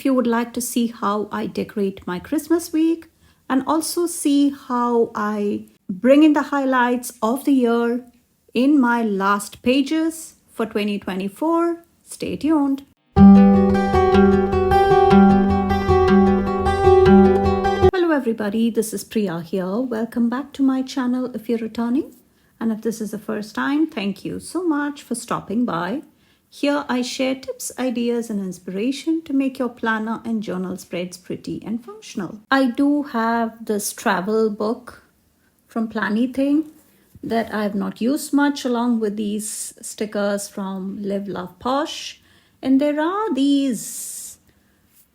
if you would like to see how I decorate my Christmas week and also see how I bring in the highlights of the year in my last pages for 2024, stay tuned. Hello everybody, this is Priya here. Welcome back to my channel if you're returning. And if this is the first time, thank you so much for stopping by. Here I share tips, ideas and inspiration to make your planner and journal spreads pretty and functional. I do have this travel book from Planything that I have not used much, along with these stickers from Live Love Posh. And there are these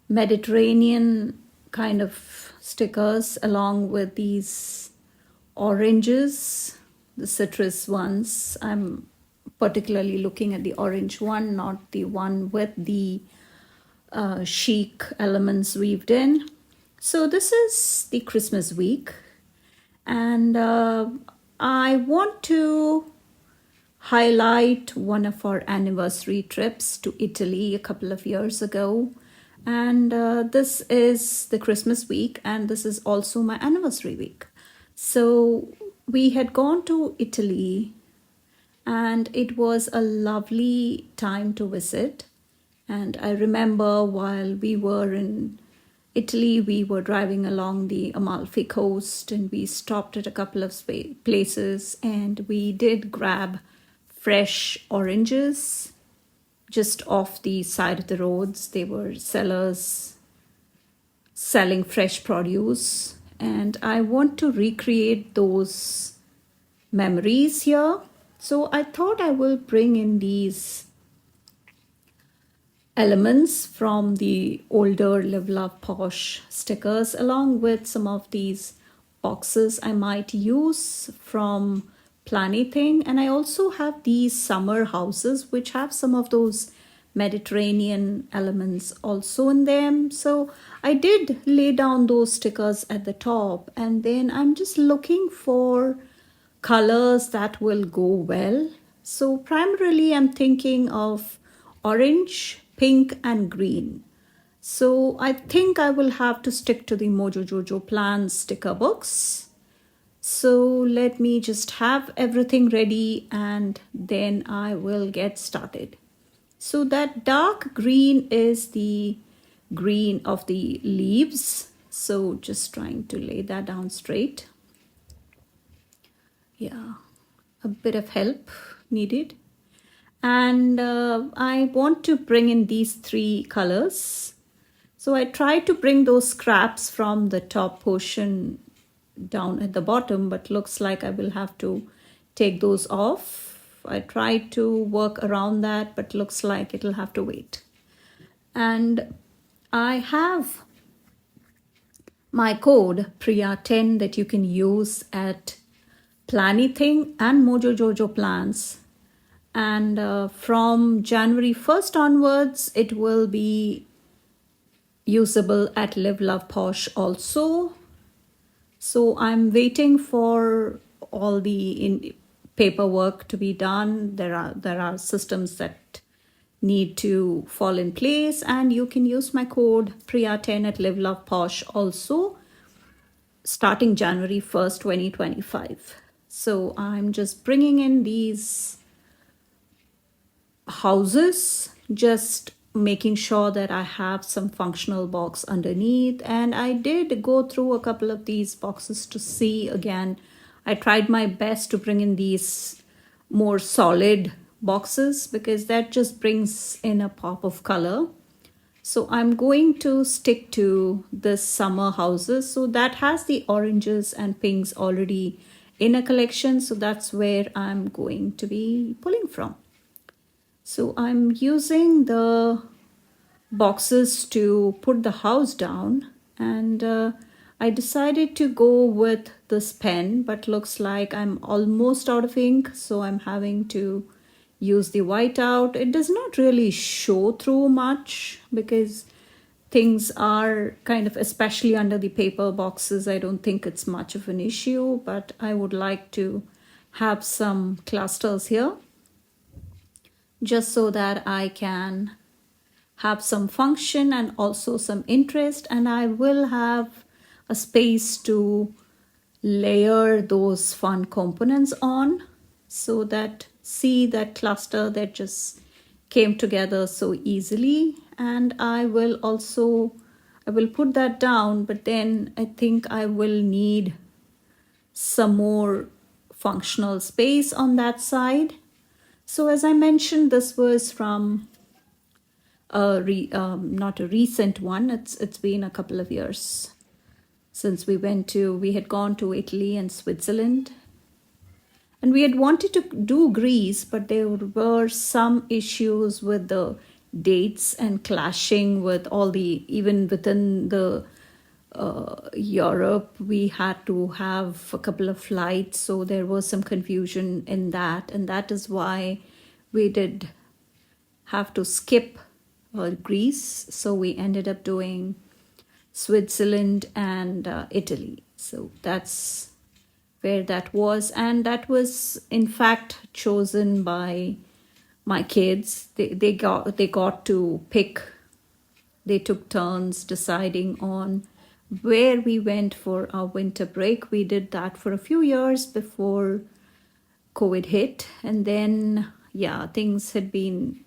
Mediterranean kind of stickers along with these oranges, the citrus ones. I'm particularly looking at the orange one, not the one with the chic elements weaved in. So this is the Christmas week, and I want to highlight one of our anniversary trips to Italy a couple of years ago. And this is the Christmas week, and this is also my anniversary week. So we had gone to Italy, and it was a lovely time to visit. And I remember while we were in Italy, we were driving along the Amalfi Coast, and we stopped at a couple of places, and we did grab fresh oranges just off the side of the roads. They were sellers selling fresh produce, and I want to recreate those memories here. So I thought I will bring in these elements from the older Live Love Posh stickers, along with some of these boxes I might use from Planything. And I also have these summer houses which have some of those Mediterranean elements also in them. So I did lay down those stickers at the top, and then I'm just looking for colors that will go well. So primarily I'm thinking of orange, pink and green. So I think I will have to stick to the Mojo Jojo Plans sticker books. So let me just have everything ready, and then I will get started. So that dark green is the green of the leaves. So just trying to lay that down straight. Yeah, a bit of help needed. And I want to bring in these three colors. So I tried to bring those scraps from the top portion down at the bottom, but looks like I will have to take those off. I tried to work around that, but looks like it'll have to wait. And I have my code Priya10 that you can use at Planything and Mojo Jojo Plans. And from January 1st onwards, it will be usable at Live Love Posh also. So I'm waiting for all the paperwork to be done. There are systems that need to fall in place, and you can use my code Priya10 at Live Love Posh also starting January 1st, 2025. So I'm just bringing in these houses, just making sure that I have some functional box underneath. And I did go through a couple of these boxes to see again. I tried my best to bring in these more solid boxes because that just brings in a pop of color. So I'm going to stick to this summer houses. So that has the oranges and pinks already in a collection. So that's where I'm going to be pulling from. So I'm using the boxes to put the house down, and I decided to go with this pen, but looks like I'm almost out of ink, so I'm having to use the whiteout. It does not really show through much because things are kind of, especially under the paper boxes, I don't think it's much of an issue, but I would like to have some clusters here just so that I can have some function and also some interest, and I will have a space to layer those fun components on, so that see that cluster that just came together so easily. And I will put that down, but then I think I will need some more functional space on that side. So as I mentioned, this was from not a recent one. It's been a couple of years since we had gone to Italy and Switzerland, and we had wanted to do Greece, but there were some issues with the dates and clashing with all the, even within the Europe, we had to have a couple of flights, so there was some confusion in that, and that is why we did have to skip Greece. So we ended up doing Switzerland and Italy. So that's where that was, and that was in fact chosen by my kids. They got to pick. They took turns deciding on where we went for our winter break. We did that for a few years before COVID hit, and then yeah, things had been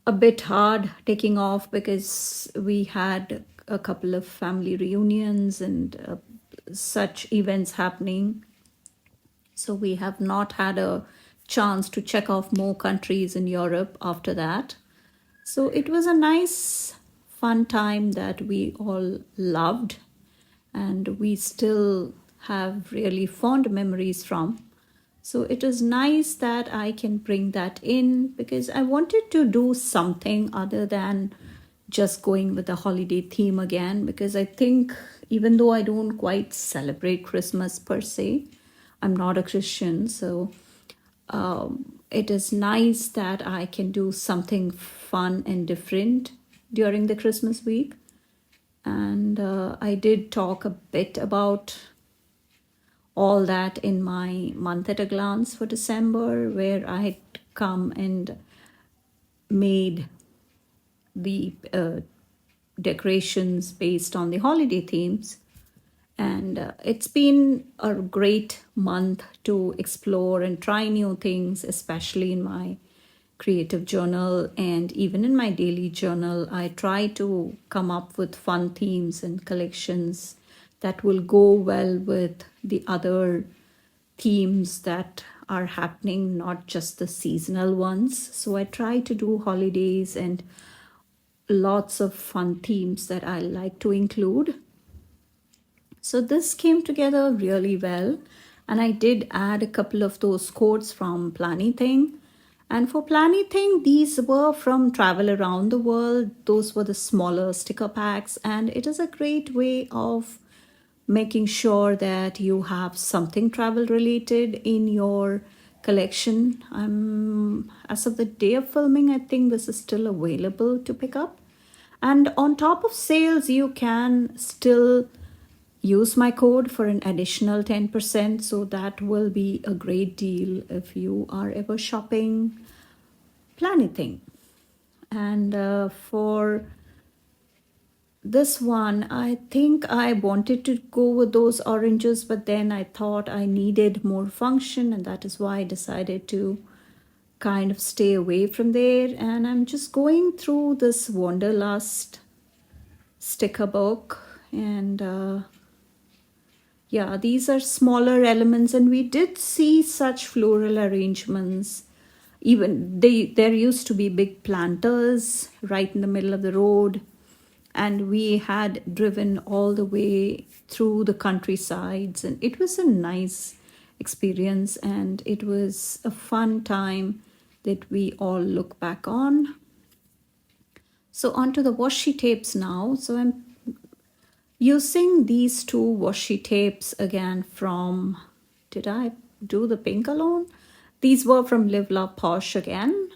a bit hard taking off because we had a couple of family reunions and such events happening. So we have not had a chance to check off more countries in Europe after that. So it was a nice, fun time that we all loved, and we still have really fond memories from. So it is nice that I can bring that in, because I wanted to do something other than just going with the holiday theme again, because I think even though I don't quite celebrate Christmas per se, I'm not a Christian, so it is nice that I can do something fun and different during the Christmas week. And I did talk a bit about all that in my month at a glance for December, where I had come and made the decorations based on the holiday themes. And it's been a great month to explore and try new things, especially in my creative journal and even in my daily journal. I try to come up with fun themes and collections that will go well with the other themes that are happening, not just the seasonal ones. So I try to do holidays and lots of fun themes that I like to include. So this came together really well, and I did add a couple of those quotes from Planything. And for Planything, these were from Travel Around the World. Those were the smaller sticker packs, and it is a great way of making sure that you have something travel related in your collection. As of the day of filming, I think this is still available to pick up. And on top of sales, you can still use my code for an additional 10%. So that will be a great deal if you are ever shopping Planything. And for this one, I think I wanted to go with those oranges, but then I thought I needed more function, and that is why I decided to kind of stay away from there. And I'm just going through this Wanderlust sticker book, and yeah, these are smaller elements, and we did see such floral arrangements. Even there used to be big planters right in the middle of the road, and we had driven all the way through the countrysides, and it was a nice experience, and it was a fun time that we all look back on. So onto the washi tapes now. So I'm using these two washi tapes again from, did I do the pink alone? These were from Live Love Posh again.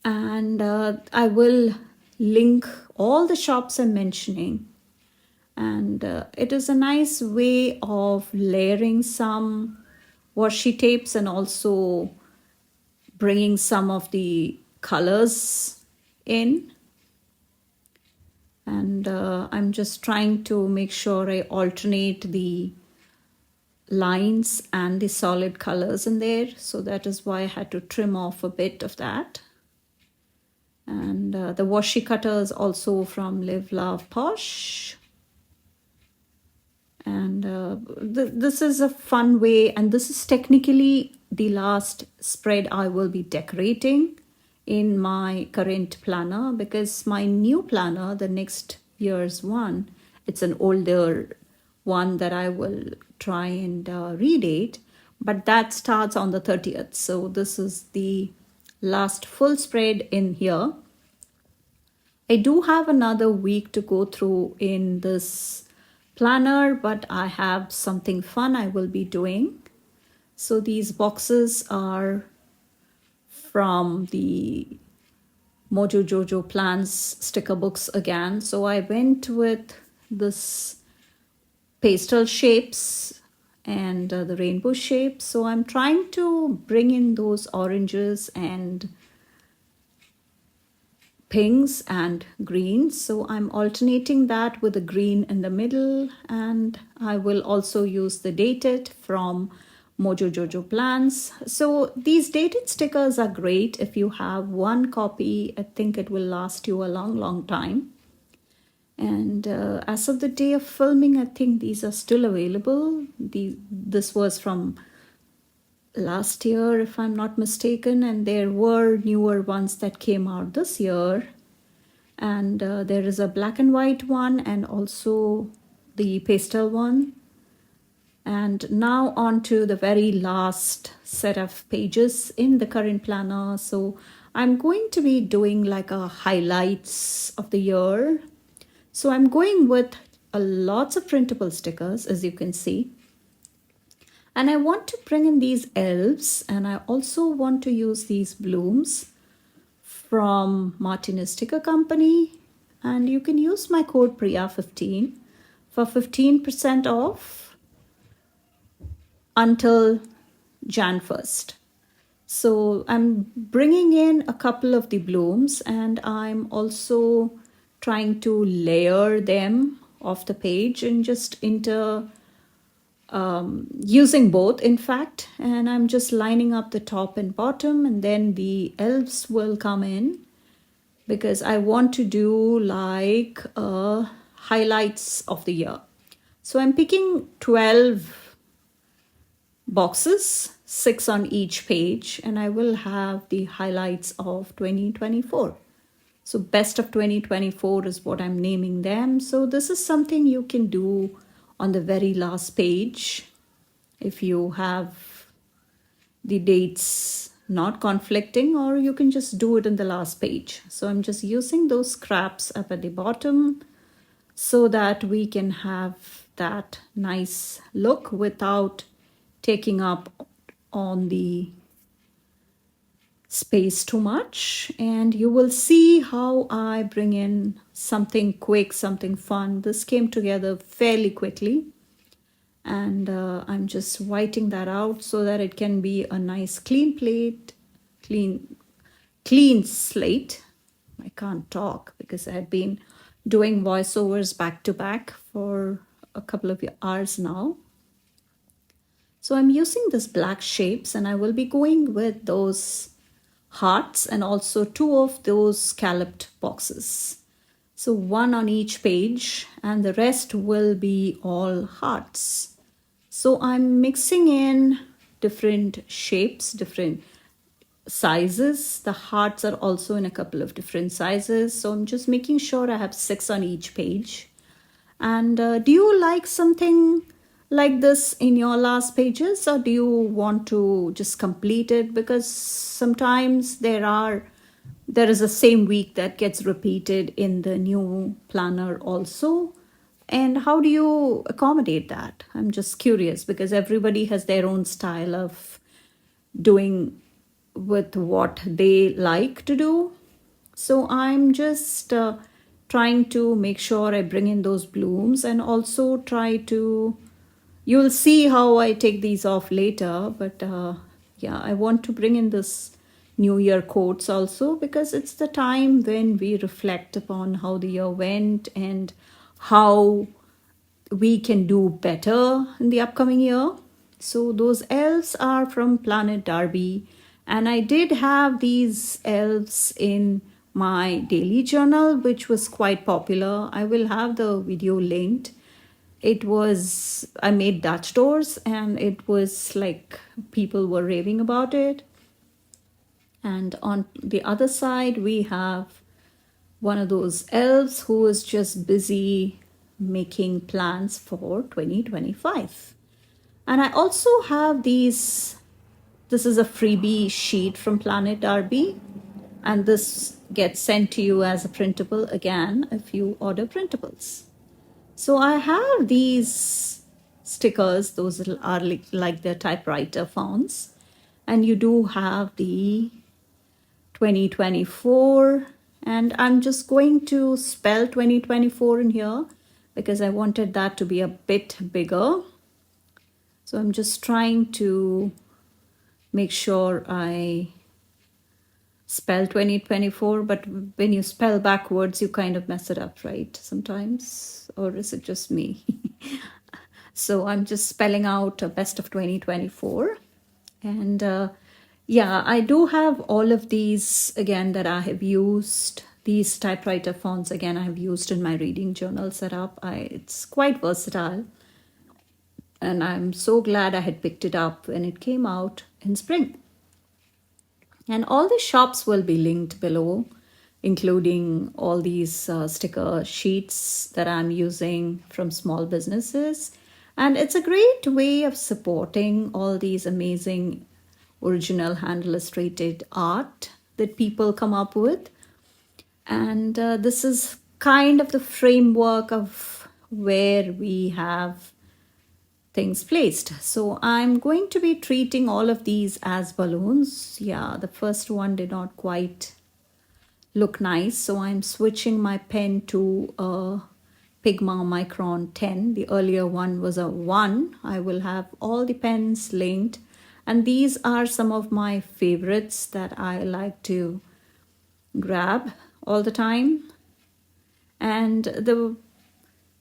And I will link all the shops I'm mentioning. And it is a nice way of layering some washi tapes and also bringing some of the colors in. And I'm just trying to make sure I alternate the lines and the solid colors in there. So that is why I had to trim off a bit of that. And the washi cutter is also from Live Love Posh. And this is a fun way, and this is technically the last spread I will be decorating in my current planner, because my new planner, the next year's one, it's an older one that I will try and redate, but that starts on the 30th. So this is the last full spread in here. I do have another week to go through in this planner, but I have something fun I will be doing. So these boxes are from the Mojo Jojo Plans sticker books again. So I went with this pastel shapes and the rainbow shapes. So I'm trying to bring in those oranges and pinks and greens. So I'm alternating that with the green in the middle, and I will also use the dated from Mojo Jojo Plans. So these dated stickers are great. If you have one copy, I think it will last you a long time. And as of the day of filming, I think these are still available. This was from last year, if I'm not mistaken, and there were newer ones that came out this year. And there is a black and white one and also the pastel one. And now on to the very last set of pages in the current planner. So I'm going to be doing like a highlights of the year. So I'm going with lots of printable stickers, as you can see. And I want to bring in these elves, and I also want to use these blooms from Martinez Sticker Company. And you can use my code Priya15 for 15% off until Jan 1st. So I'm bringing in a couple of the blooms, and I'm also trying to layer them off the page and just using both, in fact. And I'm just lining up the top and bottom, and then the elves will come in, because I want to do like highlights of the year. So I'm picking 12 boxes, 6 on each page, and I will have the highlights of 2024. So best of 2024 is what I'm naming them. So this is something you can do on the very last page if you have the dates not conflicting, or you can just do it in the last page. So I'm just using those scraps up at the bottom so that we can have that nice look without taking up on the space too much. And you will see how I bring in something quick, something fun. This came together fairly quickly, and I'm just whiting that out so that it can be a nice clean plate, clean slate. I can't talk because I've been doing voiceovers back to back for a couple of hours now. So I'm using this black shapes, and I will be going with those hearts and also 2 of those scalloped boxes. So 1 on each page, and the rest will be all hearts. So I'm mixing in different shapes, different sizes. The hearts are also in a couple of different sizes. So I'm just making sure I have 6 on each page. And do you like something like this in your last pages, or do you want to just complete it? Because sometimes there is the same week that gets repeated in the new planner also. And how do you accommodate that? I'm just curious, because everybody has their own style of doing with what they like to do. So I'm just trying to make sure I bring in those blooms, and also try to, you'll see how I take these off later, but yeah, I want to bring in this New Year quotes also, because it's the time when we reflect upon how the year went and how we can do better in the upcoming year. So those elves are from Planet Darby, and I did have these elves in my daily journal, which was quite popular. I will have the video linked. It was, I made Dutch doors, and it was like people were raving about it. And on the other side, we have one of those elves who is just busy making plans for 2025. And I also have these, this is a freebie sheet from Planet Darby, and this gets sent to you as a printable again if you order printables. So I have these stickers, those are like the typewriter fonts, and you do have the 2024, and I'm just going to spell 2024 in here because I wanted that to be a bit bigger. So I'm just trying to make sure I spell 2024, but when you spell backwards, you kind of mess it up, right? Sometimes, or is it just me? So I'm just spelling out best of 2024. And yeah, I do have all of these again that I have used. These typewriter fonts again I have used in my reading journal setup. It's quite versatile. And I'm so glad I had picked it up when it came out in spring. And all the shops will be linked below, including all these sticker sheets that I'm using from small businesses. And it's a great way of supporting all these amazing original hand illustrated art that people come up with. And this is kind of the framework of where we have things placed. So I'm going to be treating all of these as balloons. Yeah, the first one did not quite look nice, so I'm switching my pen to a Pigma Micron 10. The earlier one was a 1. I will have all the pens linked, and these are some of my favorites that I like to grab all the time. And the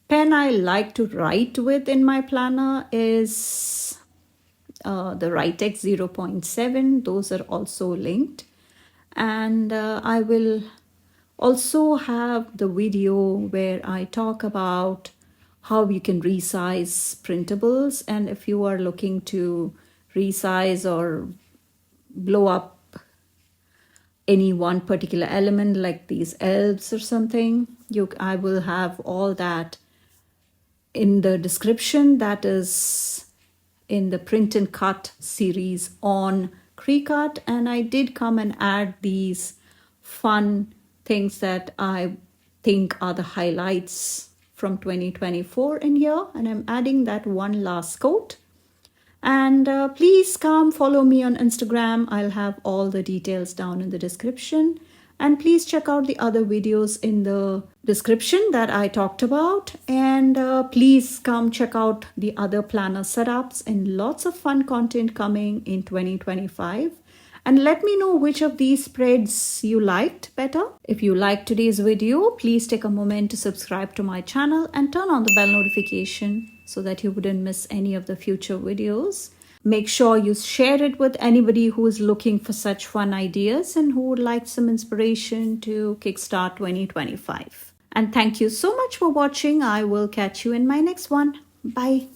pen I like to write with in my planner is the Writex 0.7. Those are also linked. And I will also have the video where I talk about how you can resize printables. And if you are looking to resize or blow up any one particular element like these elves or something, I will have all that in the description. That is in the print and cut series on Cricut, and I did come and add these fun things that I think are the highlights from 2024 in here, and I'm adding that one last coat. And please come follow me on Instagram. I'll have all the details down in the description. And please check out the other videos in the description that I talked about. And please come check out the other planner setups and lots of fun content coming in 2025. And let me know which of these spreads you liked better. If you liked today's video, please take a moment to subscribe to my channel and turn on the bell notification so that you wouldn't miss any of the future videos. Make sure you share it with anybody who is looking for such fun ideas and who would like some inspiration to kickstart 2025. And thank you so much for watching. I will catch you in my next one. Bye.